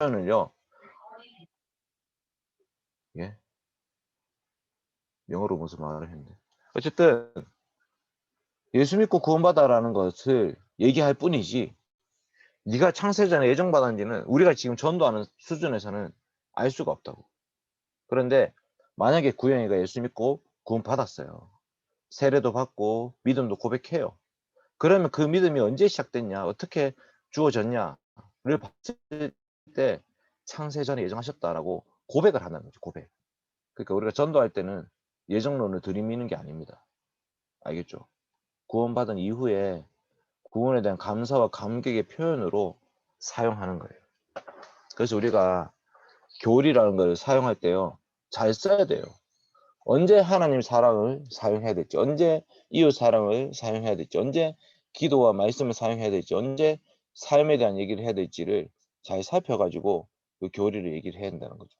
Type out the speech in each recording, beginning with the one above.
표현을요. 예? 영어로 무슨 말을 했는데. 어쨌든 예수 믿고 구원받아라는 것을 얘기할 뿐이지 네가 창세전에 예정받았는지는 우리가 지금 전도하는 수준에서는 알 수가 없다고. 그런데 만약에 구영이가 예수 믿고 구원받았어요. 세례도 받고 믿음도 고백해요. 그러면 그 믿음이 언제 시작됐냐, 어떻게 주어졌냐를 봤을 때 창세전에 예정하셨다라고 고백을 한다는 거죠. 고백. 그러니까 우리가 전도할 때는 예정론을 들이미는 게 아닙니다. 알겠죠? 구원받은 이후에 구원에 대한 감사와 감격의 표현으로 사용하는 거예요. 그래서 우리가 교리라는 걸 사용할 때요, 잘 써야 돼요. 언제 하나님 사랑을 사용해야 될지, 언제 이웃 사랑을 사용해야 될지, 언제 기도와 말씀을 사용해야 될지, 언제 삶에 대한 얘기를 해야 될지를 잘 살펴가지고 그 교리를 얘기를 해야 된다는 거죠.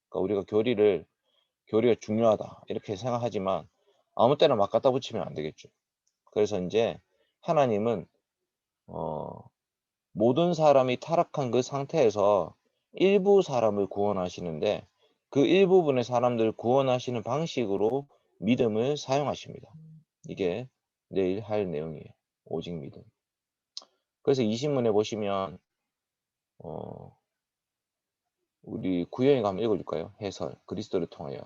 그러니까 우리가 교리가 중요하다 이렇게 생각하지만 아무 때나 막 갖다 붙이면 안 되겠죠. 그래서 이제 하나님은 모든 사람이 타락한 그 상태에서 일부 사람을 구원하시는데 그 일부분의 사람들을 구원하시는 방식으로 믿음을 사용하십니다. 이게 내일 할 내용이에요. 오직 믿음. 그래서 이 신문에 보시면 우리 구영이가 한번 읽어줄까요? 해설. 그리스도를 통하여.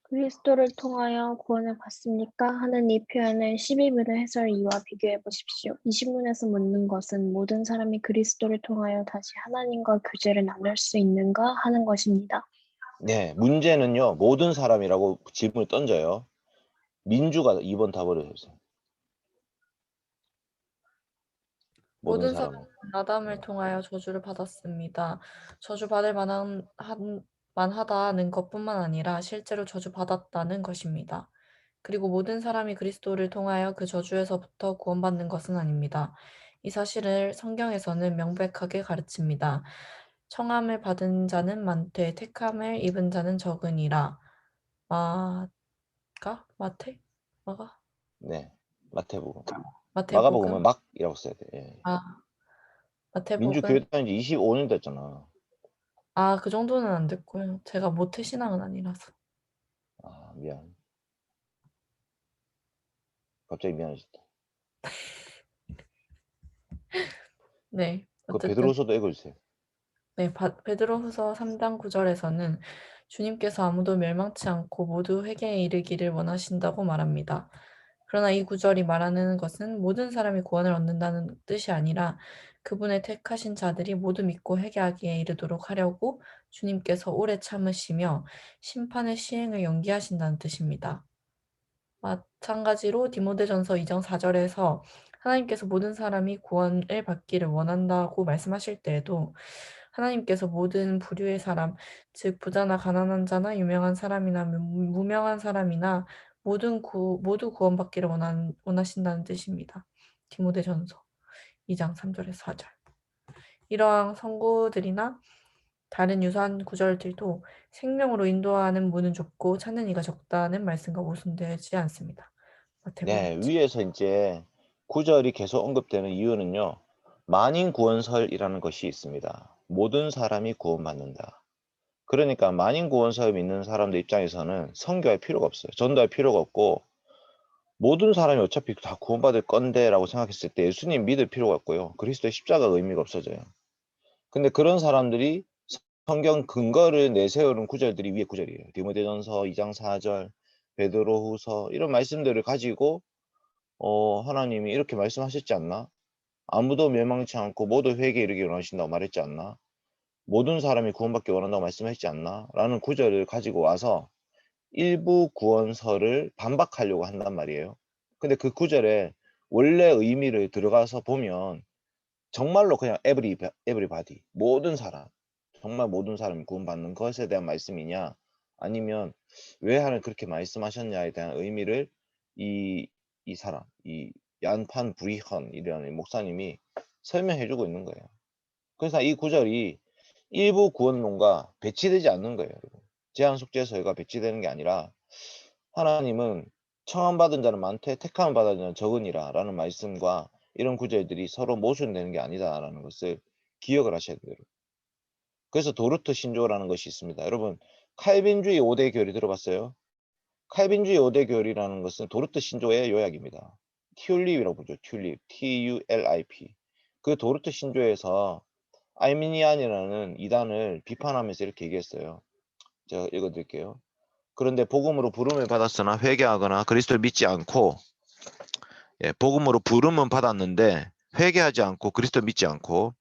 그리스도를 통하여 구원을 받습니까? 하는 이 표현을 12문의 해설 2와 비교해 보십시오. 이 신문에서 묻는 것은 모든 사람이 그리스도를 통하여 다시 하나님과 교제를 나눌 수 있는가 하는 것입니다. 네, 문제는요. 모든 사람이라고 질문을 던져요. 민주가 2번 답을 해주세요. 모든 모든 사람은. 사람은 아담을 통하여 저주를 받았습니다. 저주받을 만하다는 것뿐만 아니라 실제로 저주받았다는 것입니다. 그리고 모든 사람이 그리스도를 통하여 그 저주에서부터 구원받는 것은 아닙니다. 이 사실을 성경에서는 명백하게 가르칩니다. 청함을 받은 자는 많되 택함을 입은 자는 적으니라. 마태? 마가? 네, 마태복음. 마태복음? 마가복음은 막이라고 써야 돼. 예. 아, 민주 마태복음? 교회 다닌 지 25년 됐잖아. 그 정도는 안 됐고요. 제가 모태신앙은 아니라서. 아, 미안. 갑자기 미안해졌다. 네, 그 어쨌든 베드로서도 읽어주세요. 네, 베드로후서 3장 9절에서는 주님께서 아무도 멸망치 않고 모두 회개에 이르기를 원하신다고 말합니다. 그러나 이 구절이 말하는 것은 모든 사람이 구원을 얻는다는 뜻이 아니라 그분의 택하신 자들이 모두 믿고 회개하기에 이르도록 하려고 주님께서 오래 참으시며 심판의 시행을 연기하신다는 뜻입니다. 마찬가지로 디모데전서 2장 4절에서 하나님께서 모든 사람이 구원을 받기를 원한다고 말씀하실 때에도 하나님께서 모든 부류의 사람, 즉 부자나 가난한 자나 유명한 사람이나 무명한 사람이나 모두 구원받기를 원하신다는 뜻입니다. 디모데전서 2장 3절에서 4절. 이러한 선고들이나 다른 유사한 구절들도 생명으로 인도하는 문은 좁고 찾는 이가 적다는 말씀과 모순되지 않습니다. 마태복음 네, 위에서 이제 구절이 계속 언급되는 이유는요. 만인 구원설이라는 것이 있습니다. 모든 사람이 구원받는다. 그러니까 만인 구원설 믿는 사람들 입장에서는 선교할 필요가 없어요. 전도할 필요가 없고 모든 사람이 어차피 다 구원받을 건데 라고 생각했을 때 예수님 믿을 필요가 없고요. 그리스도의 십자가가 의미가 없어져요. 근데 그런 사람들이 성경 근거를 내세우는 구절들이 위에 구절이에요. 디모데전서 2장 4절, 베드로후서 이런 말씀들을 가지고 하나님이 이렇게 말씀하셨지 않나? 아무도 멸망치 않고 모두 회개에 이르기 원하신다고 말했지 않나? 모든 사람이 구원받기 원한다고 말씀했지 않나? 라는 구절을 가지고 와서 일부 구원설을 반박하려고 한단 말이에요. 근데 그 구절에 원래 의미를 들어가서 보면 정말로 그냥 everybody, 모든 사람, 정말 모든 사람이 구원받는 것에 대한 말씀이냐, 아니면 왜 하나님 그렇게 말씀하셨냐에 대한 의미를 이 사람, 이 얀판 브리헌이라는 목사님이 설명해주고 있는 거예요. 그래서 이 구절이 일부 구원론과 배치되지 않는 거예요. 제한속죄서가 배치되는 게 아니라 하나님은 청함받은 자는 많되 택함을 받은 자는 적으니라 라는 말씀과 이런 구절들이 서로 모순되는 게 아니다라는 것을 기억을 하셔야 돼요. 그래서 도르트 신조라는 것이 있습니다. 여러분 칼빈주의 5대 교리 들어봤어요? 칼빈주의 5대 교리라는 것은 도르트 신조의 요약입니다. 튤립이라고 부르죠. 튤립. TULIP. 그 도르트 신조에서 아르미니안이라는 이단을 비판하면서 이렇게 얘기했어요. 제가 읽어드릴게요. 그런데 복음으로 부름을 받았으나 회개하거나 그리스도를 믿지 않고, 복음으로 부름은 받았는데 회개하지 않고 그리스도를 믿지 않고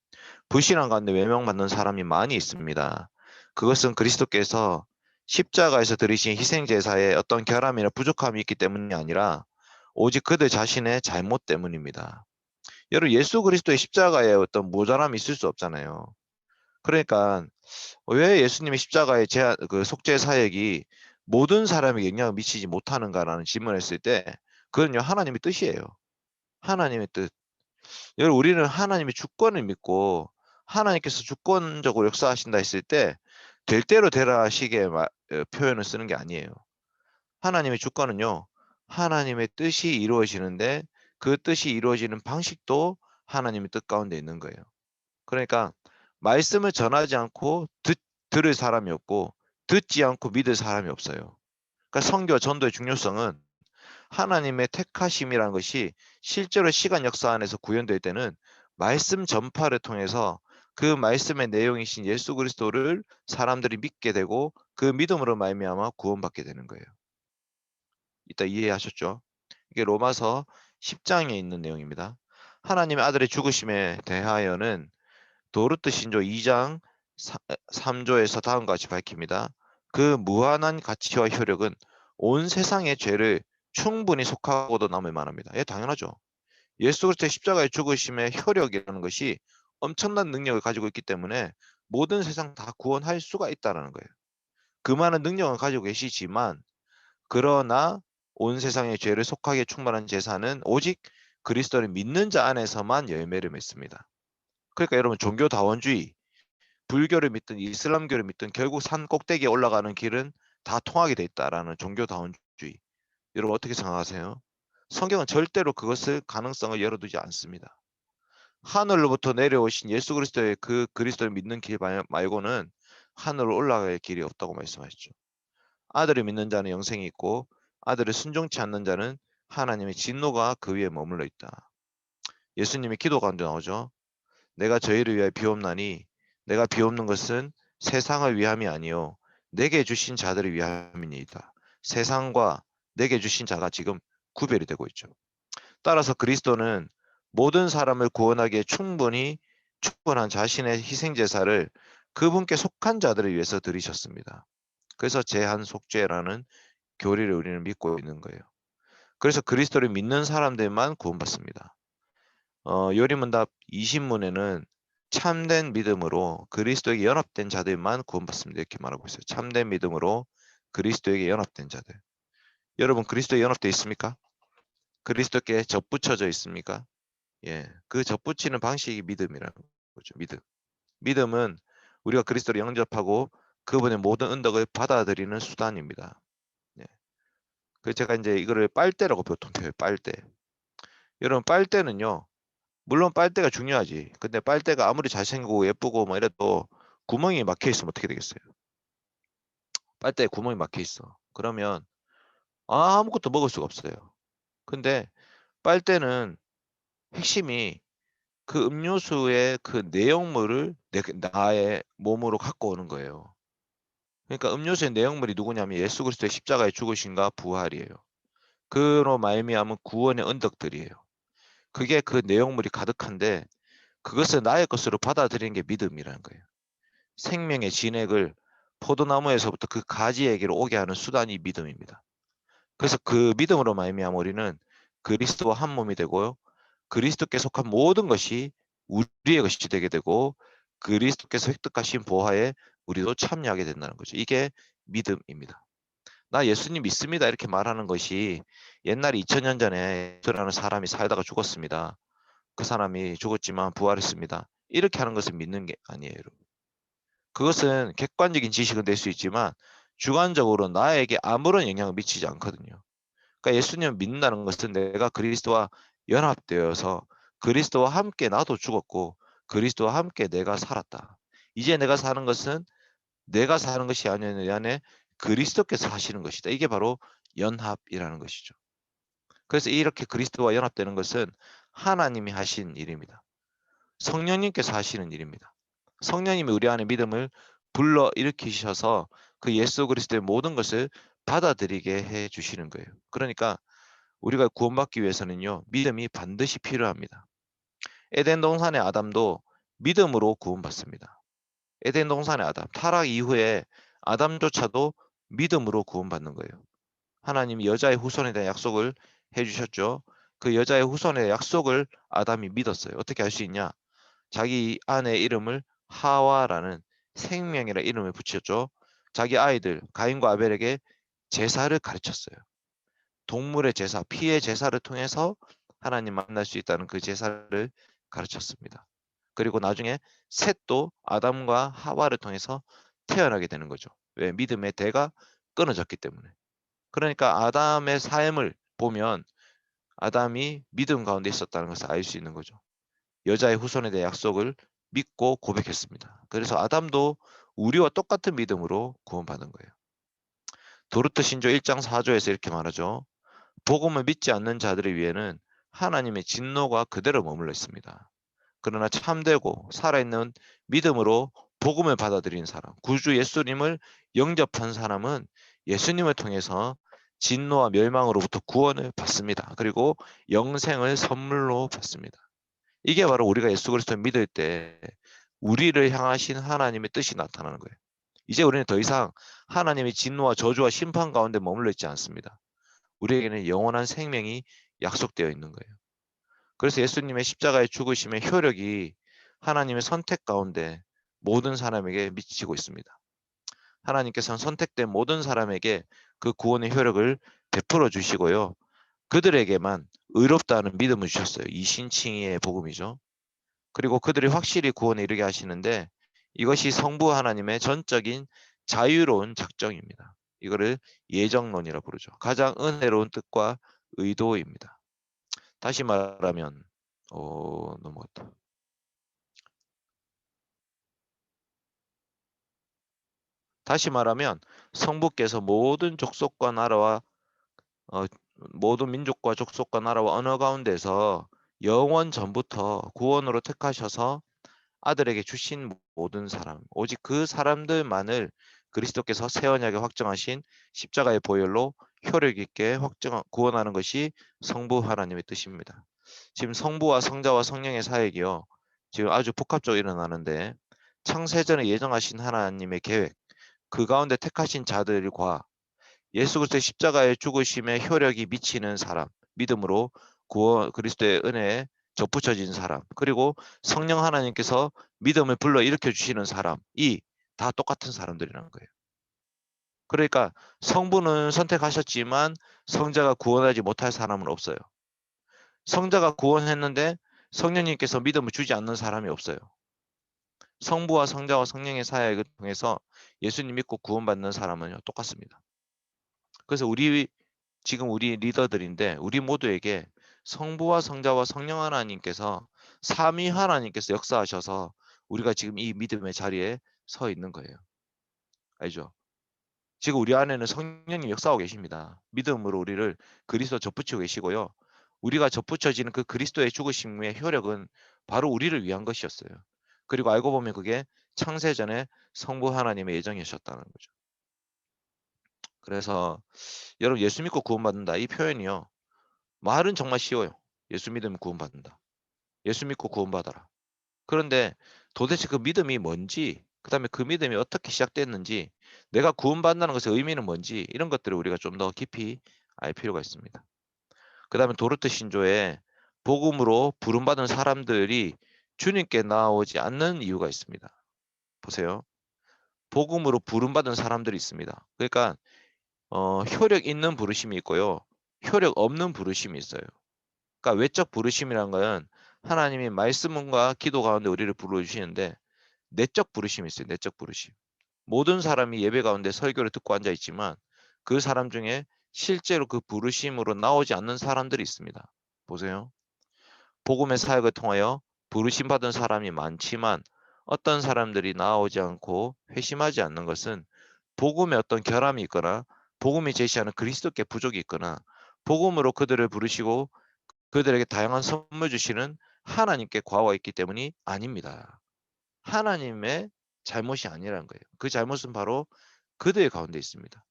불신앙 가운데 외면받는 사람이 많이 있습니다. 그것은 그리스도께서 십자가에서 들이신 희생제사에 어떤 결함이나 부족함이 있기 때문이 아니라 오직 그들 자신의 잘못 때문입니다. 여러분 예수 그리스도의 십자가에 어떤 모자람이 있을 수 없잖아요. 그러니까 왜 예수님의 십자가의 그 속죄 사역이 모든 사람에게 영향을 미치지 못하는가라는 질문을 했을 때 그건요 하나님의 뜻이에요. 하나님의 뜻. 여러분 우리는 하나님의 주권을 믿고 하나님께서 주권적으로 역사하신다 했을 때 될 대로 되라 하시게 표현을 쓰는 게 아니에요. 하나님의 주권은요 하나님의 뜻이 이루어지는데 그 뜻이 이루어지는 방식도 하나님의 뜻 가운데 있는 거예요. 그러니까 말씀을 전하지 않고 들을 사람이 없고 듣지 않고 믿을 사람이 없어요. 그러니까 선교와 전도의 중요성은 하나님의 택하심이라는 것이 실제로 시간 역사 안에서 구현될 때는 말씀 전파를 통해서 그 말씀의 내용이신 예수 그리스도를 사람들이 믿게 되고 그 믿음으로 말미암아 구원받게 되는 거예요. 이따 이해하셨죠? 이게 로마서 10장에 있는 내용입니다. 하나님의 아들의 죽으심에 대하여는 도르트 신조 2장 3조에서 다음과 같이 밝힙니다. 그 무한한 가치와 효력은 온 세상의 죄를 충분히 속하고도 남을 만합니다. 예, 당연하죠. 예수 그리스도의 십자가의 죽으심의 효력이라는 것이 엄청난 능력을 가지고 있기 때문에 모든 세상 다 구원할 수가 있다는 거예요. 그 많은 능력을 가지고 계시지만 그러나 온 세상의 죄를 속하게 충만한 제사는 오직 그리스도를 믿는 자 안에서만 열매를 맺습니다. 그러니까 여러분 종교다원주의, 불교를 믿든 이슬람교를 믿든 결국 산 꼭대기에 올라가는 길은 다 통하게 돼 있다라는 종교다원주의. 여러분 어떻게 생각하세요? 성경은 절대로 그것을 가능성을 열어두지 않습니다. 하늘로부터 내려오신 예수 그리스도의 그 그리스도를 믿는 길 말고는 하늘로 올라갈 길이 없다고 말씀하셨죠. 아들을 믿는 자는 영생이 있고 아들을 순종치 않는 자는 하나님의 진노가 그 위에 머물러 있다. 예수님의 기도 가운데 나오죠. 내가 저희를 위하여 비옵나니 내가 비옵는 것은 세상을 위함이 아니요 내게 주신 자들을 위함이니이다. 세상과 내게 주신 자가 지금 구별이 되고 있죠. 따라서 그리스도는 모든 사람을 구원하기에 충분한 자신의 희생제사를 그분께 속한 자들을 위해서 드리셨습니다. 그래서 제한 속죄라는 교리를 우리는 믿고 있는 거예요. 그래서 그리스도를 믿는 사람들만 구원받습니다. 요리문답 20문에는 참된 믿음으로 그리스도에게 연합된 자들만 구원받습니다. 이렇게 말하고 있어요. 참된 믿음으로 그리스도에게 연합된 자들. 여러분 그리스도에 연합되어 있습니까? 그리스도께 접붙여져 있습니까? 예, 그 접붙이는 방식이 믿음이라는 거죠. 믿음은 우리가 그리스도를 영접하고 그분의 모든 은덕을 받아들이는 수단입니다. 예. 그래서 제가 이제 이거를 빨대라고 보통 표현해요. 빨대. 여러분 빨대는요. 물론 빨대가 중요하지. 근데 빨대가 아무리 잘생기고 예쁘고 뭐 이래도 구멍이 막혀 있으면 어떻게 되겠어요? 빨대에 구멍이 막혀 있어. 그러면 아무것도 먹을 수가 없어요. 근데 빨대는 핵심이 그 음료수의 그 내용물을 나의 몸으로 갖고 오는 거예요. 그러니까 음료수의 내용물이 누구냐면 예수 그리스도의 십자가의 죽으심과 부활이에요. 그로 말미암은 구원의 언덕들이에요. 그게 그 내용물이 가득한데 그것을 나의 것으로 받아들이는 게 믿음이라는 거예요. 생명의 진액을 포도나무에서부터 그 가지에게로 오게 하는 수단이 믿음입니다. 그래서 그 믿음으로 말미암아 우리는 그리스도와 한 몸이 되고요. 그리스도께 속한 모든 것이 우리의 것이 되게 되고 그리스도께서 획득하신 보화에 우리도 참여하게 된다는 거죠. 이게 믿음입니다. 나 예수님 믿습니다 이렇게 말하는 것이 옛날에 2000년 전에 라는 사람이 살다가 죽었습니다. 그 사람이 죽었지만 부활했습니다. 이렇게 하는 것을 믿는 게 아니에요. 여러분. 그것은 객관적인 지식은 될 수 있지만 주관적으로 나에게 아무런 영향을 미치지 않거든요. 그러니까 예수님을 믿는다는 것은 내가 그리스도와 연합되어서 그리스도와 함께 나도 죽었고 그리스도와 함께 내가 살았다. 이제 내가 사는 것은 내가 사는 것이 아니라 내 안에 그리스도께서 사시는 것이다. 이게 바로 연합이라는 것이죠. 그래서 이렇게 그리스도와 연합되는 것은 하나님이 하신 일입니다. 성령님께서 하시는 일입니다. 성령님이 우리 안에 믿음을 불러 일으키셔서 그 예수 그리스도의 모든 것을 받아들이게 해 주시는 거예요. 그러니까 우리가 구원받기 위해서는요, 믿음이 반드시 필요합니다. 에덴 동산의 아담도 믿음으로 구원받습니다. 에덴 동산의 아담, 타락 이후에 아담조차도 믿음으로 구원받는 거예요. 하나님이 여자의 후손에 대한 약속을 해주셨죠. 그 여자의 후손의 약속을 아담이 믿었어요. 어떻게 할 수 있냐? 자기 아내의 이름을 하와라는 생명이라는 이름을 붙였죠. 자기 아이들 가인과 아벨에게 제사를 가르쳤어요. 동물의 제사, 피의 제사를 통해서 하나님 만날 수 있다는 그 제사를 가르쳤습니다. 그리고 나중에 셋도 아담과 하와를 통해서 태어나게 되는 거죠. 왜? 믿음의 대가 끊어졌기 때문에. 그러니까 아담의 삶을 보면 아담이 믿음 가운데 있었다는 것을 알 수 있는 거죠. 여자의 후손에 대한 약속을 믿고 고백했습니다. 그래서 아담도 우리와 똑같은 믿음으로 구원받은 거예요. 도르트 신조 1장 4조에서 이렇게 말하죠. 복음을 믿지 않는 자들을 위해는 하나님의 진노가 그대로 머물러 있습니다. 그러나 참되고 살아있는 믿음으로 복음을 받아들인 사람, 구주 예수님을 영접한 사람은 예수님을 통해서 진노와 멸망으로부터 구원을 받습니다. 그리고 영생을 선물로 받습니다. 이게 바로 우리가 예수 그리스도를 믿을 때 우리를 향하신 하나님의 뜻이 나타나는 거예요. 이제 우리는 더 이상 하나님의 진노와 저주와 심판 가운데 머물러 있지 않습니다. 우리에게는 영원한 생명이 약속되어 있는 거예요. 그래서 예수님의 십자가의 죽으심의 효력이 하나님의 선택 가운데 모든 사람에게 미치고 있습니다. 하나님께서는 선택된 모든 사람에게 그 구원의 효력을 베풀어 주시고요. 그들에게만 의롭다는 믿음을 주셨어요. 이신칭의의 복음이죠. 그리고 그들이 확실히 구원에 이르게 하시는데 이것이 성부 하나님의 전적인 자유로운 작정입니다. 이거를 예정론이라 부르죠. 가장 은혜로운 뜻과 의도입니다. 다시 말하면 넘어갔다. 다시 말하면 성부께서 모든 족속과 나라와 어, 모든 민족과 족속과 나라와 언어 가운데서 영원 전부터 구원으로 택하셔서 아들에게 주신 모든 사람, 오직 그 사람들만을 그리스도께서 새 언약에 확정하신 십자가의 보혈로 효력 있게 구원하는 것이 성부 하나님의 뜻입니다. 지금 성부와 성자와 성령의 사역이요. 지금 아주 복합적으로 일어나는데 창세전에 예정하신 하나님의 계획, 그 가운데 택하신 자들과 예수 그리스도의 십자가의 죽으심의 효력이 미치는 사람, 믿음으로 구원 그리스도의 은혜에 접붙여진 사람, 그리고 성령 하나님께서 믿음을 불러 일으켜 주시는 사람이 다 똑같은 사람들이라는 거예요. 그러니까 성부는 선택하셨지만 성자가 구원하지 못할 사람은 없어요. 성자가 구원했는데 성령님께서 믿음을 주지 않는 사람이 없어요. 성부와 성자와 성령의 사역을 통해서 예수님 믿고 구원받는 사람은 똑같습니다. 그래서 지금 우리 리더들인데 우리 모두에게 성부와 성자와 성령 하나님께서 삼위 하나님께서 역사하셔서 우리가 지금 이 믿음의 자리에 서 있는 거예요. 알죠? 지금 우리 안에는 성령님 역사하고 계십니다. 믿음으로 우리를 그리스도 접붙이고 계시고요. 우리가 접붙여지는 그 그리스도의 죽으심의 효력은 바로 우리를 위한 것이었어요. 그리고 알고 보면 그게 창세전에 성부 하나님의 예정이셨다는 거죠. 그래서 여러분 예수 믿고 구원받는다 이 표현이요. 말은 정말 쉬워요. 예수 믿으면 구원받는다. 예수 믿고 구원받아라. 그런데 도대체 그 믿음이 뭔지, 그 다음에 그 믿음이 어떻게 시작됐는지, 내가 구원받는다는 것의 의미는 뭔지 이런 것들을 우리가 좀 더 깊이 알 필요가 있습니다. 그 다음에 도르트 신조에 복음으로 부름받은 사람들이 주님께 나오지 않는 이유가 있습니다. 보세요. 복음으로 부름받은 사람들이 있습니다. 그러니까 효력 있는 부르심이 있고요. 효력 없는 부르심이 있어요. 그러니까 외적 부르심이란 건 하나님이 말씀과 기도 가운데 우리를 불러주시는데 내적 부르심이 있어요. 내적 부르심. 모든 사람이 예배 가운데 설교를 듣고 앉아 있지만 그 사람 중에 실제로 그 부르심으로 나오지 않는 사람들이 있습니다. 보세요. 복음의 사역을 통하여 부르심 받은 사람이 많지만 어떤 사람들이 나오지 않고 회심하지 않는 것은 복음에 어떤 결함이 있거나 복음이 제시하는 그리스도께 부족이 있거나 복음으로 그들을 부르시고 그들에게 다양한 선물 주시는 하나님께 과오가 있기 때문이 아닙니다. 하나님의 잘못이 아니라는 거예요. 그 잘못은 바로 그들 가운데 있습니다.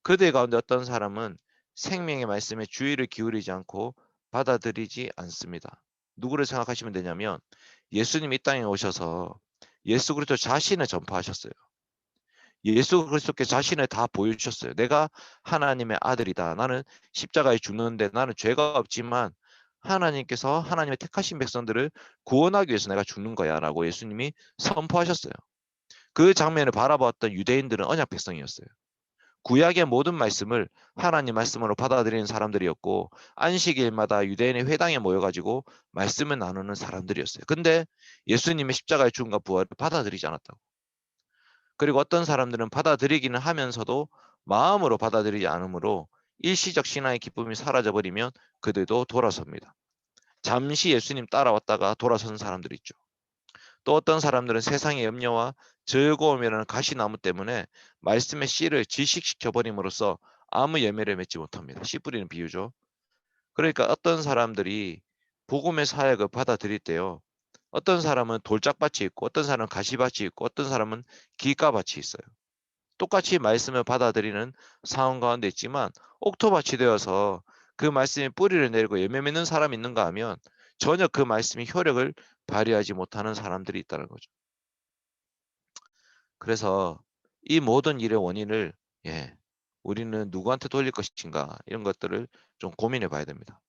그들 가운데 어떤 사람은 생명의 말씀에 주의를 기울이지 않고 받아들이지 않습니다. 누구를 생각하시면 되냐면 예수님이 이 땅에 오셔서 예수 그리스도 자신을 전파하셨어요. 예수 그리스도께 자신을 다 보여주셨어요. 내가 하나님의 아들이다. 나는 십자가에 죽는데 나는 죄가 없지만 하나님께서 하나님의 택하신 백성들을 구원하기 위해서 내가 죽는 거야 라고 예수님이 선포하셨어요. 그 장면을 바라보았던 유대인들은 언약 백성이었어요. 구약의 모든 말씀을 하나님 말씀으로 받아들이는 사람들이었고 안식일마다 유대인의 회당에 모여가지고 말씀을 나누는 사람들이었어요. 근데 예수님의 십자가의 죽음과 부활을 받아들이지 않았다고. 그리고 어떤 사람들은 받아들이기는 하면서도 마음으로 받아들이지 않으므로 일시적 신앙의 기쁨이 사라져버리면 그들도 돌아섭니다. 잠시 예수님 따라왔다가 돌아서는 사람들이 있죠. 또 어떤 사람들은 세상의 염려와 즐거움이라는 가시나무 때문에 말씀의 씨를 질식시켜 버림으로써 아무 열매를 맺지 못합니다. 씨 뿌리는 비유죠. 그러니까 어떤 사람들이 복음의 사역을 받아들일 때요. 어떤 사람은 돌짝밭이 있고 어떤 사람은 가시밭이 있고 어떤 사람은 길가밭이 있어요. 똑같이 말씀을 받아들이는 상황 가운데 있지만 옥토밭이 되어서 그 말씀이 뿌리를 내리고 열매 맺는 사람이 있는가 하면 전혀 그 말씀이 효력을 발휘하지 못하는 사람들이 있다는 거죠. 그래서 이 모든 일의 원인을 우리는 누구한테 돌릴 것인가 이런 것들을 좀 고민해 봐야 됩니다.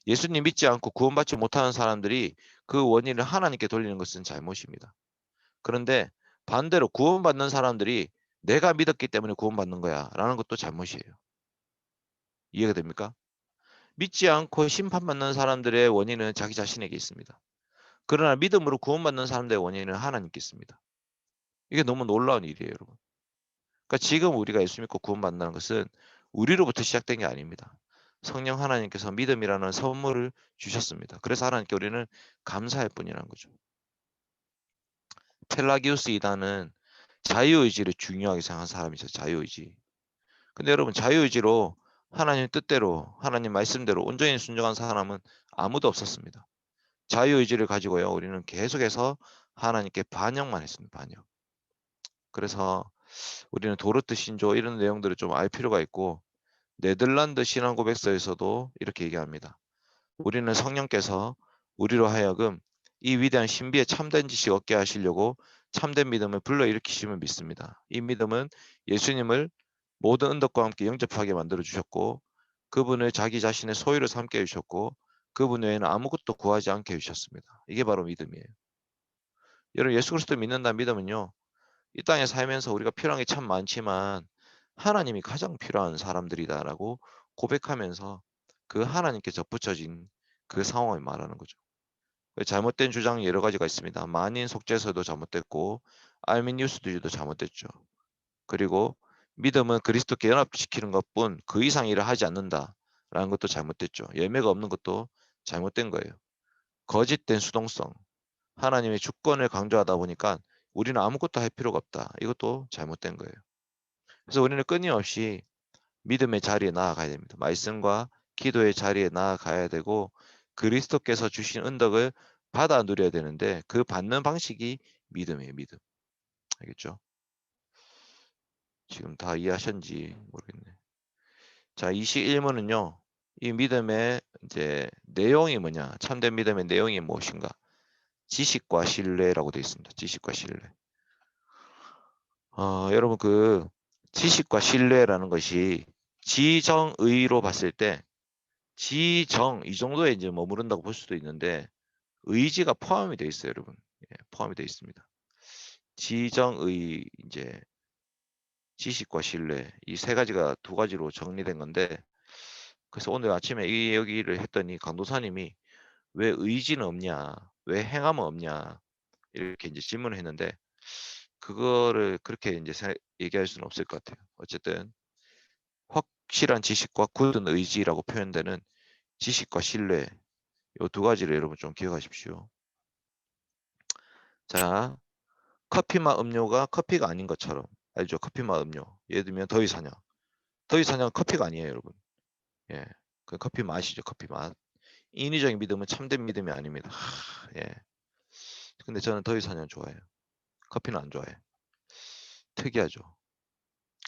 예수님 믿지 않고 구원받지 못하는 사람들이 그 원인을 하나님께 돌리는 것은 잘못입니다. 그런데 반대로 구원받는 사람들이 내가 믿었기 때문에 구원받는 거야 라는 것도 잘못이에요. 이해가 됩니까? 믿지 않고 심판받는 사람들의 원인은 자기 자신에게 있습니다. 그러나 믿음으로 구원받는 사람들의 원인은 하나님께 있습니다. 이게 너무 놀라운 일이에요, 여러분. 그러니까 지금 우리가 예수 믿고 구원받는다는 것은 우리로부터 시작된 게 아닙니다. 성령 하나님께서 믿음이라는 선물을 주셨습니다. 그래서 하나님께 우리는 감사할 뿐이라는 거죠. 펠라기우스 이단은 자유의지를 중요하게 생각한 사람이죠. 자유의지. 근데 여러분 자유의지로 하나님 뜻대로 하나님 말씀대로 온전히 순종한 사람은 아무도 없었습니다. 자유의지를 가지고요. 우리는 계속해서 하나님께 반역만 했습니다. 반역. 그래서 우리는 도르트 신조 이런 내용들을 좀 알 필요가 있고 네덜란드 신앙고백서에서도 이렇게 얘기합니다. 우리는 성령께서 우리로 하여금 이 위대한 신비에 참된 지식 얻게 하시려고 참된 믿음을 불러일으키심을 믿습니다. 이 믿음은 예수님을 모든 은덕과 함께 영접하게 만들어 주셨고 그분을 자기 자신의 소유로 삼게 해주셨고 그분 외에는 아무것도 구하지 않게 해주셨습니다. 이게 바로 믿음이에요. 여러분 예수 그리스도 믿는다는 믿음은요. 이 땅에 살면서 우리가 필요한 게 참 많지만 하나님이 가장 필요한 사람들이다라고 고백하면서 그 하나님께 접붙여진 그 상황을 말하는 거죠. 잘못된 주장이 여러 가지가 있습니다. 만인 속죄서도 잘못됐고 알미니우스주의도 잘못됐죠. 그리고 믿음은 그리스도께 연합시키는 것뿐 그 이상 일을 하지 않는다라는 것도 잘못됐죠. 열매가 없는 것도 잘못된 거예요. 거짓된 수동성, 하나님의 주권을 강조하다 보니까 우리는 아무것도 할 필요가 없다. 이것도 잘못된 거예요. 그래서 우리는 끊임없이 믿음의 자리에 나아가야 됩니다. 말씀과 기도의 자리에 나아가야 되고 그리스도께서 주신 은덕을 받아 누려야 되는데 그 받는 방식이 믿음이에요. 믿음. 알겠죠? 지금 다 이해하셨는지 모르겠네. 자, 21문은요. 이 믿음의 이제 내용이 뭐냐? 참된 믿음의 내용이 무엇인가? 지식과 신뢰라고 되어 있습니다. 지식과 신뢰. 여러분 그 지식과 신뢰라는 것이 지정의로 봤을 때 지정 이 정도에 이제 머무른다고 볼 수도 있는데 의지가 포함이 되어 있어요, 여러분. 포함이 되어 있습니다. 지정의 이제 지식과 신뢰 이 세 가지가 두 가지로 정리된 건데 그래서 오늘 아침에 이 얘기를 했더니 강도사님이 왜 의지는 없냐, 왜 행함은 없냐 이렇게 이제 질문을 했는데 그거를 그렇게 이제 얘기할 수는 없을 것 같아요. 어쨌든 확실한 지식과 굳은 의지라고 표현되는 지식과 신뢰 이 두 가지를 여러분 좀 기억하십시오. 자, 커피맛 음료가 커피가 아닌 것처럼 알죠? 커피맛 음료. 예를 들면 더위사냥. 더위사냥은 커피가 아니에요, 여러분. 예, 그 커피 맛이죠, 커피 맛. 인위적인 믿음은 참된 믿음이 아닙니다. 예. 근데 저는 더위사냥 좋아해요. 커피는 안 좋아해요. 특이하죠.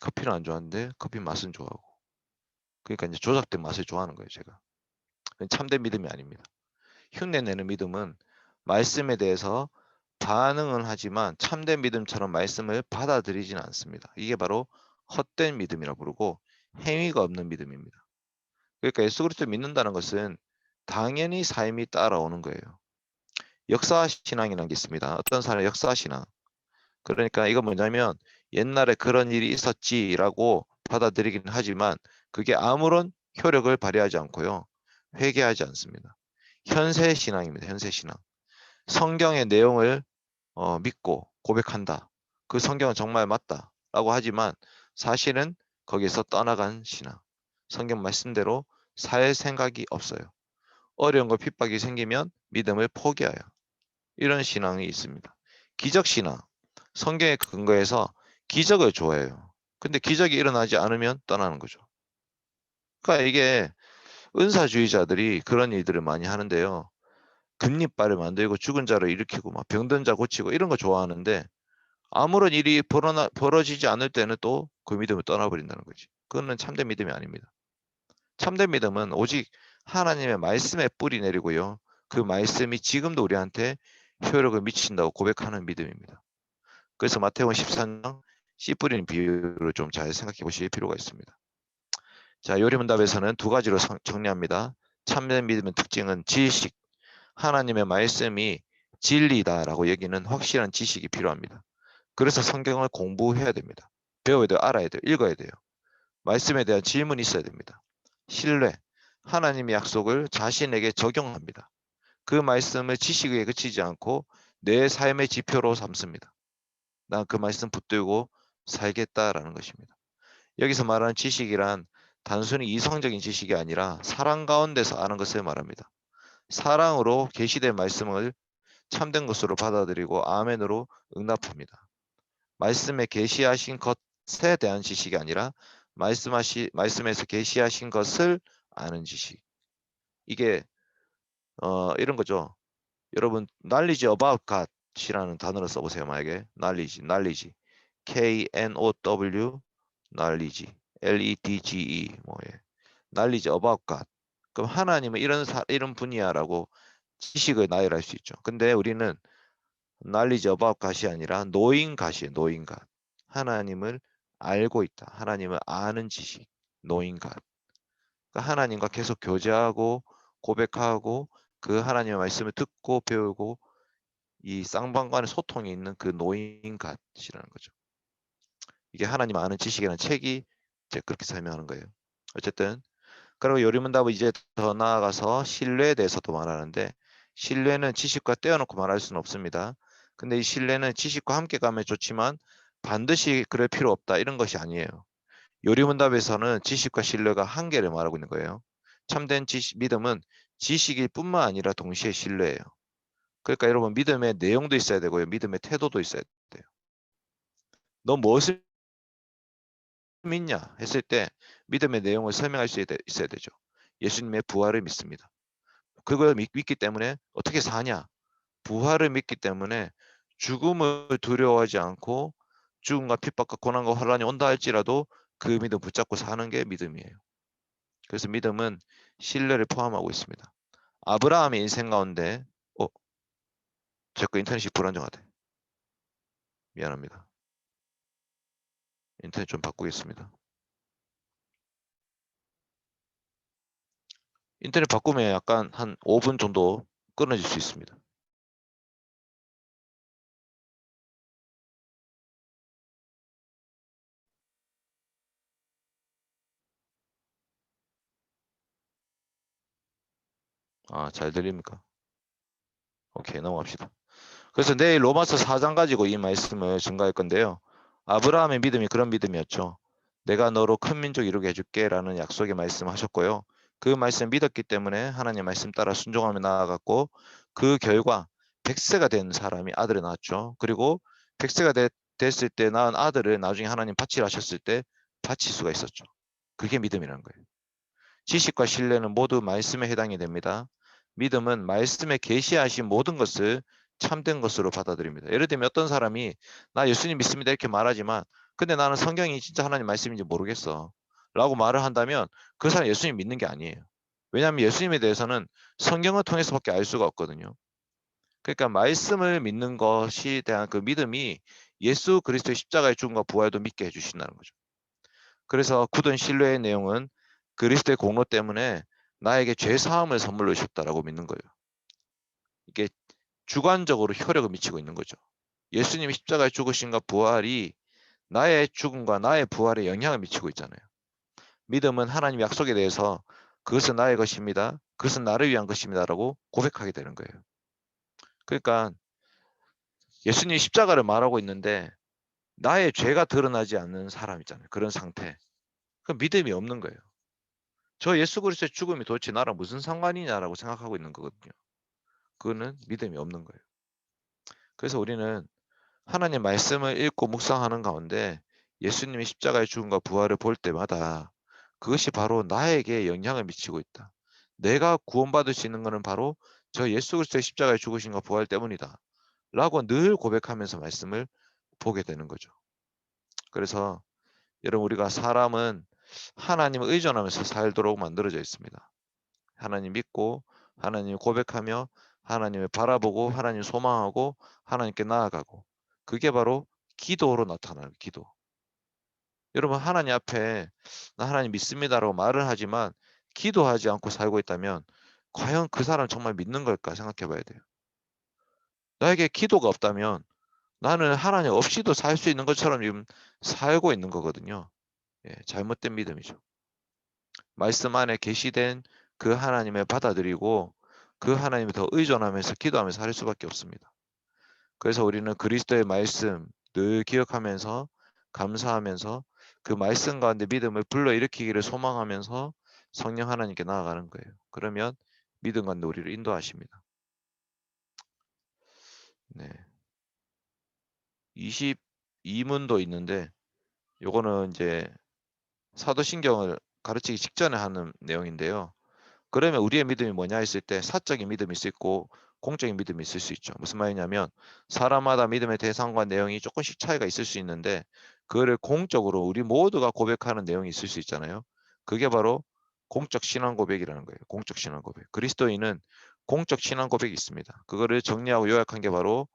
커피는 안 좋아하는데 커피 맛은 좋아하고. 그러니까 이제 조작된 맛을 좋아하는 거예요, 제가. 참된 믿음이 아닙니다. 흉내내는 믿음은 말씀에 대해서 반응은 하지만 참된 믿음처럼 말씀을 받아들이지는 않습니다. 이게 바로 헛된 믿음이라 부르고 행위가 없는 믿음입니다. 그러니까 예수 그리스도 믿는다는 것은 당연히 삶이 따라오는 거예요. 역사 신앙이라는 게 있습니다. 어떤 사람의 역사 신앙. 그러니까 이건 뭐냐면 옛날에 그런 일이 있었지라고 받아들이긴 하지만 그게 아무런 효력을 발휘하지 않고요. 회개하지 않습니다. 현세 신앙입니다. 현세 신앙. 성경의 내용을 믿고 고백한다. 그 성경은 정말 맞다라고 하지만 사실은 거기서 떠나간 신앙. 성경 말씀대로 살 생각이 없어요. 어려운 거 핍박이 생기면 믿음을 포기해요. 이런 신앙이 있습니다. 기적 신앙. 성경에 근거해서 기적을 좋아해요. 근데 기적이 일어나지 않으면 떠나는 거죠. 그러니까 이게 은사주의자들이 그런 일들을 많이 하는데요. 금리발을 만들고 죽은 자를 일으키고 막 병든 자 고치고 이런 거 좋아하는데 아무런 일이 벌어지지 않을 때는 또 그 믿음을 떠나버린다는 거지. 그거는 참된 믿음이 아닙니다. 참된 믿음은 오직 하나님의 말씀에 뿌리 내리고요. 그 말씀이 지금도 우리한테 효력을 미친다고 고백하는 믿음입니다. 그래서 마태복음 14장 씨 뿌리는 비유를 좀 잘 생각해 보실 필요가 있습니다. 자, 요리문답에서는 두 가지로 정리합니다. 참된 믿음의 특징은 지식, 하나님의 말씀이 진리다라고 얘기는 확실한 지식이 필요합니다. 그래서 성경을 공부해야 됩니다. 배워야 돼요. 알아야 돼요. 읽어야 돼요. 말씀에 대한 질문이 있어야 됩니다. 신뢰, 하나님의 약속을 자신에게 적용합니다. 그 말씀을 지식에 그치지 않고 내 삶의 지표로 삼습니다. 난 그 말씀 붙들고 살겠다라는 것입니다. 여기서 말하는 지식이란 단순히 이성적인 지식이 아니라 사랑 가운데서 아는 것을 말합니다. 사랑으로 계시된 말씀을 참된 것으로 받아들이고 아멘으로 응답합니다. 말씀에 계시하신 것에 대한 지식이 아니라 말씀에서 계시하신 것을 아는 지식. 이게 이런 거죠. 여러분 knowledge about God이라는 단어를 써보세요. 만약에 knowledge, K-N-O-W, knowledge, L-E-D-G-E, knowledge about God. 그럼 하나님은 이런 분이야라고 지식을 나열할 수 있죠. 근데 우리는 knowledge about God이 아니라 knowing God이에요. knowing God. 하나님을 알고 있다. 하나님을 아는 지식, knowing God. 그러니까 하나님과 계속 교제하고 고백하고 그 하나님의 말씀을 듣고 배우고 이 쌍방간의 소통이 있는 그 knowing God이라는 거죠. 이게 하나님 아는 지식이라는 책이 이제 그렇게 설명하는 거예요. 어쨌든 그리고 요리문답은 이제 더 나아가서 신뢰에 대해서도 말하는데 신뢰는 지식과 떼어놓고 말할 수는 없습니다. 근데 이 신뢰는 지식과 함께 가면 좋지만 반드시 그럴 필요 없다 이런 것이 아니에요. 요리문답에서는 지식과 신뢰가 한계를 말하고 있는 거예요. 참된 믿음은 지식일 뿐만 아니라 동시에 신뢰예요. 그러니까 여러분 믿음의 내용도 있어야 되고요. 믿음의 태도도 있어야 돼요. 너 무엇을 믿냐 했을 때 믿음의 내용을 설명할 수 있어야 되죠. 예수님의 부활을 믿습니다. 그걸 믿기 때문에 어떻게 사냐? 부활을 믿기 때문에 죽음을 두려워하지 않고 죽음과 핍박과 고난과 환란이 온다 할지라도 그 믿음 붙잡고 사는 게 믿음이에요. 그래서 믿음은 신뢰를 포함하고 있습니다. 아브라함의 인생 가운데 제 거 인터넷이 불안정하대. 미안합니다. 인터넷 좀 바꾸겠습니다. 인터넷 바꾸면 약간 한 5분 정도 끊어질 수 있습니다. 잘 들립니까? 오케이, 넘어갑시다. 그래서 내일 로마서 4장 가지고 이 말씀을 증거할 건데요. 아브라함의 믿음이 그런 믿음이었죠. 내가 너로 큰 민족 이루게 해줄게 라는 약속의 말씀하셨고요. 그 말씀 믿었기 때문에 하나님 말씀 따라 순종하며 나아갔고 그 결과 100세가 된 사람이 아들을 낳았죠. 그리고 100세가 됐을 때 낳은 아들을 나중에 하나님 바치라 하셨을 때 바칠 수가 있었죠. 그게 믿음이라는 거예요. 지식과 신뢰는 모두 말씀에 해당이 됩니다. 믿음은 말씀에 계시하신 모든 것을 참된 것으로 받아들입니다. 예를 들면 어떤 사람이 나 예수님 믿습니다 이렇게 말하지만 근데 나는 성경이 진짜 하나님 말씀인지 모르겠어 라고 말을 한다면 그 사람 예수님 믿는 게 아니에요. 왜냐하면 예수님에 대해서는 성경을 통해서밖에 알 수가 없거든요. 그러니까 말씀을 믿는 것이 대한 그 믿음이 예수 그리스도의 십자가의 죽음과 부활도 믿게 해주신다는 거죠. 그래서 굳은 신뢰의 내용은 그리스도의 공로 때문에 나에게 죄 사함을 선물로 주셨다라고 믿는 거예요. 이게 주관적으로 효력을 미치고 있는 거죠. 예수님이 십자가에 죽으신과 부활이 나의 죽음과 나의 부활에 영향을 미치고 있잖아요. 믿음은 하나님 약속에 대해서 그것은 나의 것입니다. 그것은 나를 위한 것입니다라고 고백하게 되는 거예요. 그러니까 예수님이 십자가를 말하고 있는데 나의 죄가 드러나지 않는 사람 있잖아요. 그런 상태. 그 믿음이 없는 거예요. 저 예수 그리스도의 죽음이 도대체 나랑 무슨 상관이냐라고 생각하고 있는 거거든요. 그거는 믿음이 없는 거예요. 그래서 우리는 하나님 말씀을 읽고 묵상하는 가운데 예수님의 십자가의 죽음과 부활을 볼 때마다 그것이 바로 나에게 영향을 미치고 있다. 내가 구원받을 수 있는 것은 바로 저 예수 그리스도의 십자가의 죽으심과 부활 때문이다. 라고 늘 고백하면서 말씀을 보게 되는 거죠. 그래서 여러분 우리가 사람은 하나님을 의존하면서 살도록 만들어져 있습니다. 하나님 믿고 하나님 고백하며 하나님을 바라보고 하나님 소망하고 하나님께 나아가고 그게 바로 기도로 나타나는 기도. 여러분 하나님 앞에 나 하나님 믿습니다라고 말을 하지만 기도하지 않고 살고 있다면 과연 그 사람 정말 믿는 걸까 생각해 봐야 돼요. 나에게 기도가 없다면 나는 하나님 없이도 살 수 있는 것처럼 지금 살고 있는 거거든요. 예, 잘못된 믿음이죠. 말씀 안에 계시된 그 하나님을 받아들이고 그 하나님을 더 의존하면서 기도하면서 할 수밖에 없습니다. 그래서 우리는 그리스도의 말씀 늘 기억하면서 감사하면서 그 말씀 가운데 믿음을 불러일으키기를 소망하면서 성령 하나님께 나아가는 거예요. 그러면 믿음 가운데 우리를 인도하십니다. 네. 22문도 있는데 요거는 이제 사도신경을 가르치기 직전에 하는 내용인데요. 그러면 우리의 믿음이 뭐냐 했을 때 사적인 믿음이 있을 수 있고 공적인 믿음이 있을 수 있죠. 무슨 말이냐면 사람마다 믿음의 대상과 내용이 조금씩 차이가 있을 수 있는데 그거를 공적으로 우리 모두가 고백하는 내용이 있을 수 있잖아요. 그게 바로 공적 신앙 고백이라는 거예요. 공적 신앙 고백. 그리스도인은 공적 신앙 고백이 있습니다. 그거를 정리하고 요약한 게 바로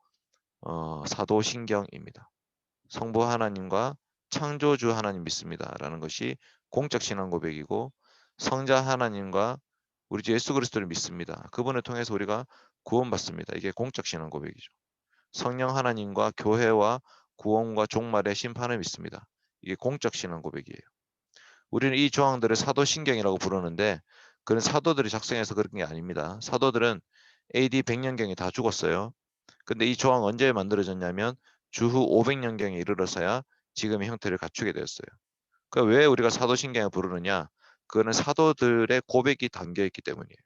사도신경입니다. 성부 하나님과 창조주 하나님 믿습니다라는 것이 공적 신앙 고백이고 성자 하나님과 우리 주 예수 그리스도를 믿습니다. 그분을 통해서 우리가 구원받습니다. 이게 공적 신앙 고백이죠. 성령 하나님과 교회와 구원과 종말의 심판을 믿습니다. 이게 공적 신앙 고백이에요. 우리는 이 조항들을 사도신경이라고 부르는데 그런 사도들이 작성해서 그런 게 아닙니다. 사도들은 AD 100년경에 다 죽었어요. 근데 이 조항 언제 만들어졌냐면 주후 500년경에 이르러서야 지금의 형태를 갖추게 되었어요. 그러니까 왜 우리가 사도신경을 부르느냐? 그거는 사도들의 고백이 담겨 있기 때문이에요.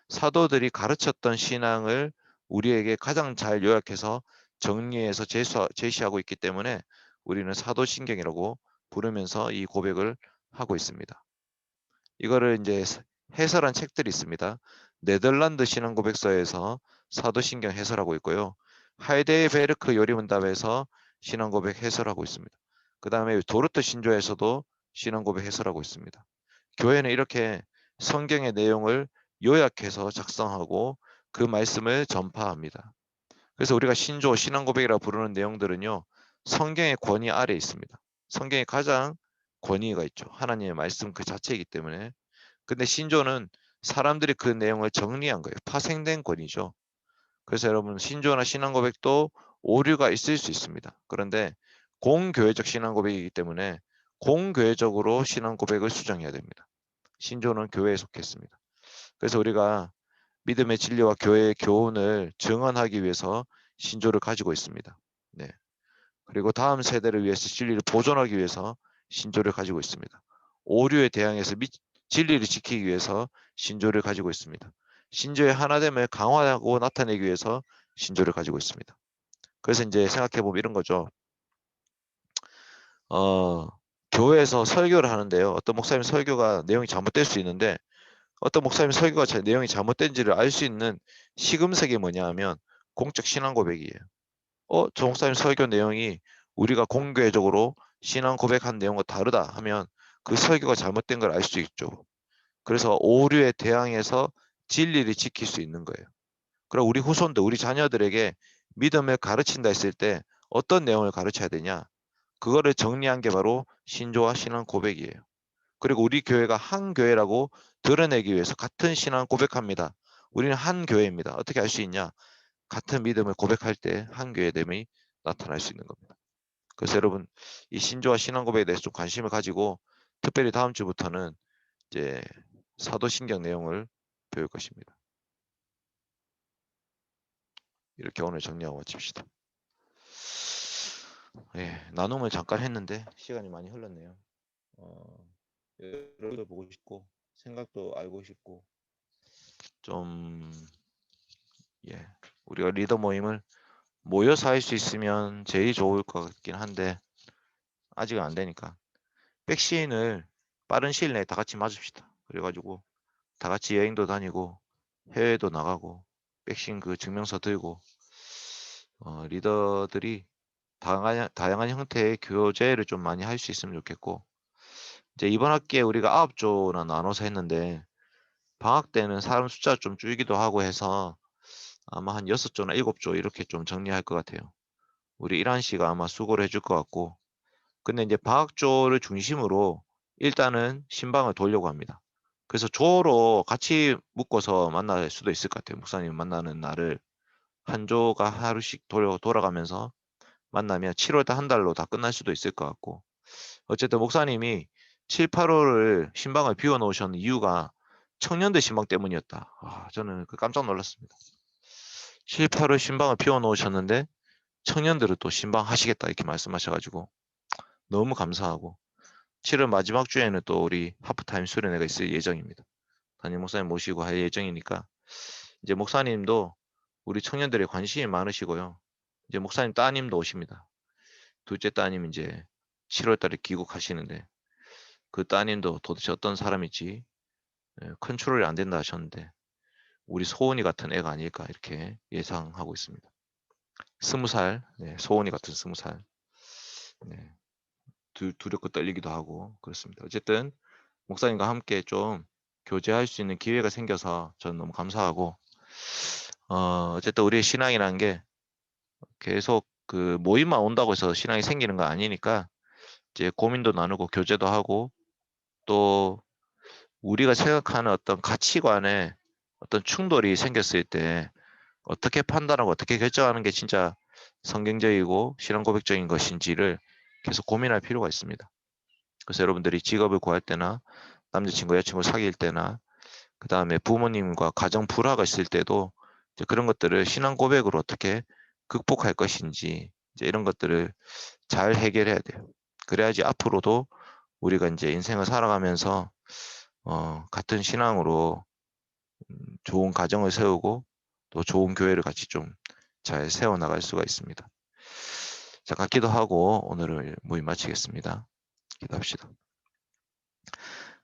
사도들이 가르쳤던 신앙을 우리에게 가장 잘 요약해서 정리해서 제시하고 있기 때문에 우리는 사도신경이라고 부르면서 이 고백을 하고 있습니다. 이거를 이제 해설한 책들이 있습니다. 네덜란드 신앙고백서에서 사도신경 해설하고 있고요. 하이데베르크 요리문답에서 신앙고백 해설하고 있습니다. 그 다음에 도르트 신조에서도 신앙고백 해설하고 있습니다. 교회는 이렇게 성경의 내용을 요약해서 작성하고 그 말씀을 전파합니다. 그래서 우리가 신조, 신앙고백이라 부르는 내용들은요. 성경의 권위 아래에 있습니다. 성경에 가장 권위가 있죠. 하나님의 말씀 그 자체이기 때문에. 근데 신조는 사람들이 그 내용을 정리한 거예요. 파생된 권위죠. 그래서 여러분 신조나 신앙고백도 오류가 있을 수 있습니다. 그런데 공교회적 신앙고백이기 때문에 공교회적으로 신앙고백을 수정해야 됩니다. 신조는 교회에 속했습니다. 그래서 우리가 믿음의 진리와 교회의 교훈을 증언하기 위해서 신조를 가지고 있습니다. 네. 그리고 다음 세대를 위해서 진리를 보존하기 위해서 신조를 가지고 있습니다. 오류에 대항해서 진리를 지키기 위해서 신조를 가지고 있습니다. 신조의 하나됨을 강화하고 나타내기 위해서 신조를 가지고 있습니다. 그래서 이제 생각해 보면 이런 거죠. 교회에서 설교를 하는데요. 어떤 목사님 설교가 내용이 잘못될 수 있는데 어떤 목사님 설교가 내용이 잘못된지를 알 수 있는 시금석이 뭐냐 하면 공적 신앙 고백이에요. 저 목사님 설교 내용이 우리가 공개적으로 신앙 고백한 내용과 다르다 하면 그 설교가 잘못된 걸 알 수 있죠. 그래서 오류에 대항해서 진리를 지킬 수 있는 거예요. 그럼 우리 후손들, 우리 자녀들에게 믿음을 가르친다 했을 때 어떤 내용을 가르쳐야 되냐? 그거를 정리한 게 바로 신조와 신앙 고백이에요. 그리고 우리 교회가 한 교회라고 드러내기 위해서 같은 신앙 고백합니다. 우리는 한 교회입니다. 어떻게 알 수 있냐? 같은 믿음을 고백할 때 한 교회됨이 나타날 수 있는 겁니다. 그래서 여러분 이 신조와 신앙 고백에 대해서 좀 관심을 가지고 특별히 다음 주부터는 이제 사도신경 내용을 배울 것입니다. 이렇게 오늘 정리하고 마칩시다. 예, 나눔을 잠깐 했는데 시간이 많이 흘렀네요. 여러분들 보고 싶고 생각도 알고 싶고 좀 우리가 리더 모임을 모여서 할 수 있으면 제일 좋을 것 같긴 한데 아직은 안 되니까 백신을 빠른 시일 내에 다 같이 맞읍시다. 그래가지고 다 같이 여행도 다니고 해외도 나가고 백신 그 증명서 들고 리더들이 다양한 형태의 교제를 좀 많이 할 수 있으면 좋겠고 이제 이번 학기에 우리가 9조나 나눠서 했는데 방학 때는 사람 숫자 좀 줄기도 하고 해서 아마 한 6조나 7조 이렇게 좀 정리할 것 같아요. 우리 이란 씨가 아마 수고를 해줄 것 같고 근데 이제 방학조를 중심으로 일단은 신방을 돌려고 합니다. 그래서 조로 같이 묶어서 만날 수도 있을 것 같아요. 목사님 만나는 날을 한 조가 하루씩 돌아가면서 만나면 7월달 한 달로 다 끝날 수도 있을 것 같고 어쨌든 목사님이 7, 8월을 신방을 비워놓으셨는 이유가 청년들 신방 때문이었다. 저는 깜짝 놀랐습니다. 7, 8월 신방을 비워놓으셨는데 청년들은 또 신방 하시겠다 이렇게 말씀하셔가지고 너무 감사하고 7월 마지막 주에는 또 우리 하프타임 수련회가 있을 예정입니다. 담임 목사님 모시고 할 예정이니까 이제 목사님도 우리 청년들의 관심이 많으시고요. 이제 목사님 따님도 오십니다. 둘째 따님 이제 7월 달에 귀국하시는데 그 따님도 도대체 어떤 사람이지 컨트롤이 안 된다 하셨는데 우리 소원이 같은 애가 아닐까 이렇게 예상하고 있습니다. 20살, 소원이 같은 20살. 두렵고 떨리기도 하고 그렇습니다. 어쨌든 목사님과 함께 좀 교제할 수 있는 기회가 생겨서 저는 너무 감사하고 어쨌든 우리의 신앙이라는 게 계속 그 모임만 온다고 해서 신앙이 생기는 거 아니니까 이제 고민도 나누고 교제도 하고 또 우리가 생각하는 어떤 가치관에 어떤 충돌이 생겼을 때 어떻게 판단하고 어떻게 결정하는 게 진짜 성경적이고 신앙 고백적인 것인지를 계속 고민할 필요가 있습니다. 그래서 여러분들이 직업을 구할 때나 남자친구, 여자친구 사귈 때나 그 다음에 부모님과 가정 불화가 있을 때도 이제 그런 것들을 신앙 고백으로 어떻게 극복할 것인지 이제 이런 것들을 잘 해결해야 돼요. 그래야지 앞으로도 우리가 이제 인생을 살아가면서 같은 신앙으로 좋은 가정을 세우고 또 좋은 교회를 같이 좀 잘 세워나갈 수가 있습니다. 자, 기도하고 오늘을 모임 마치겠습니다. 기도합시다.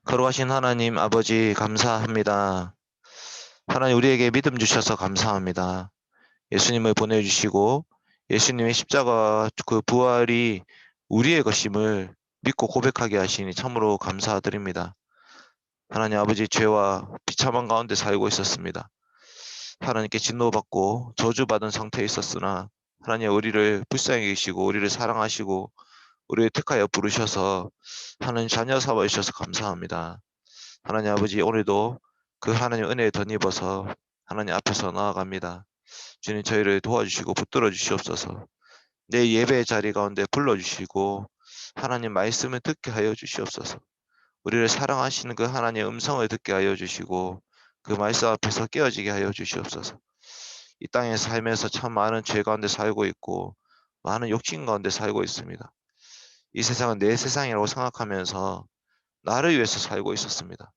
거룩하신 하나님 아버지 감사합니다. 하나님 우리에게 믿음 주셔서 감사합니다. 예수님을 보내주시고 예수님의 십자가 그 부활이 우리의 것임을 믿고 고백하게 하시니 참으로 감사드립니다. 하나님 아버지 죄와 비참한 가운데 살고 있었습니다. 하나님께 진노받고 저주받은 상태에 있었으나 하나님 우리를 불쌍히 계시고 우리를 사랑하시고 우리를 택하여 부르셔서 하나님 자녀 삼아 주셔서 감사합니다. 하나님 아버지 오늘도 그 하나님 은혜에 덧입어서 하나님 앞에서 나아갑니다. 주님 저희를 도와주시고 붙들어 주시옵소서. 내 예배의 자리 가운데 불러주시고 하나님 말씀을 듣게 하여 주시옵소서. 우리를 사랑하시는 그 하나님의 음성을 듣게 하여 주시고 그 말씀 앞에서 깨어지게 하여 주시옵소서. 이 땅에 살면서 참 많은 죄 가운데 살고 있고 많은 욕심 가운데 살고 있습니다. 이 세상은 내 세상이라고 생각하면서 나를 위해서 살고 있었습니다.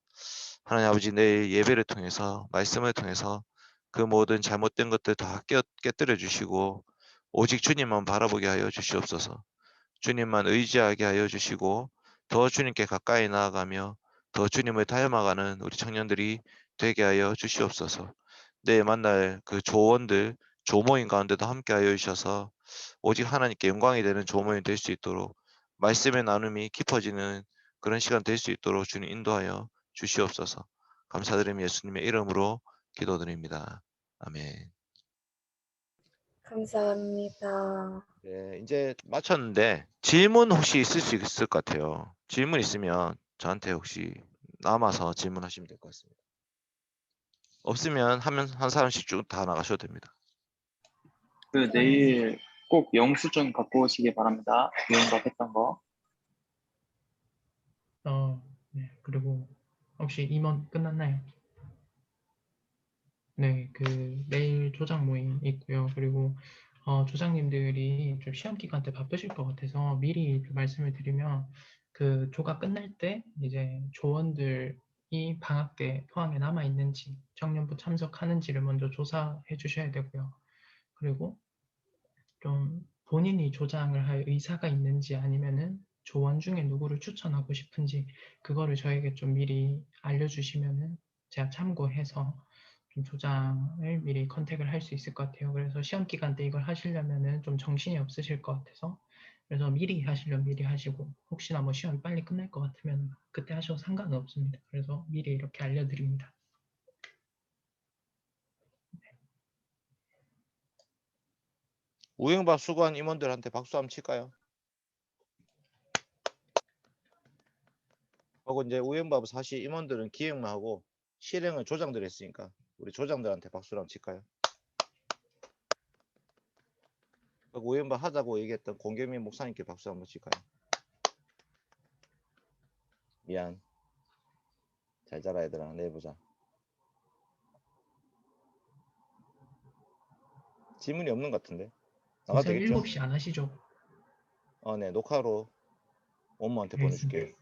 하나님 아버지 내 예배를 통해서 말씀을 통해서 그 모든 잘못된 것들 다 깨뜨려 주시고 오직 주님만 바라보게 하여 주시옵소서. 주님만 의지하게 하여 주시고 더 주님께 가까이 나아가며 더 주님을 닮아가는 우리 청년들이 되게 하여 주시옵소서. 내일 만날 그 조원들, 조모임 가운데도 함께 하여 주셔서 오직 하나님께 영광이 되는 조모임 될 수 있도록 말씀의 나눔이 깊어지는 그런 시간 될 수 있도록 주님 인도하여 주시옵소서. 감사드리며 예수님의 이름으로 기도드립니다. 아멘. 감사합니다. 네, 이제 마쳤는데 질문 혹시 있을 수 있을 것 같아요. 질문 있으면 저한테 혹시 남아서 질문하시면 될 것 같습니다. 없으면 한 사람씩 쭉 다 나가셔도 됩니다. 그 내일 꼭 영수증 갖고 오시기 바랍니다. 유행밥 했던 거. 네. 그리고 혹시 임원 끝났나요? 네, 그 내일 조장 모임 있고요. 그리고 조장님들이 좀 시험 기간 때 바쁘실 것 같아서 미리 좀 말씀을 드리면 그 조가 끝날 때 이제 조원들이 방학 때 포항에 남아 있는지 청년부 참석하는지를 먼저 조사해 주셔야 되고요. 그리고 좀 본인이 조장을 할 의사가 있는지 아니면은 조원 중에 누구를 추천하고 싶은지 그거를 저에게 좀 미리 알려주시면은 제가 참고해서 좀 조장을 미리 컨택을 할 수 있을 것 같아요. 그래서 시험 기간 때 이걸 하시려면은 좀 정신이 없으실 것 같아서 그래서 미리 하시려면 미리 하시고 혹시나 뭐 시험이 빨리 끝날 것 같으면 그때 하셔도 상관은 없습니다. 그래서 미리 이렇게 알려드립니다. 우행밥 수고한 임원들한테 박수 한번 칠까요? 하고 이제 우행밥 사실 임원들은 기획만 하고 실행을 조장들 했으니까 우리 조장들한테 박수를 한번 칠까요? 그리고 우행밥 하자고 얘기했던 공겸민 목사님께 박수 한번 칠까요? 미안. 잘 자라 얘들아. 내일 보자. 질문이 없는 것 같은데. 나가도 선생님 되겠죠? 7시 안 하시죠? 네. 녹화로 원모한테 알겠습니다. 보내줄게요.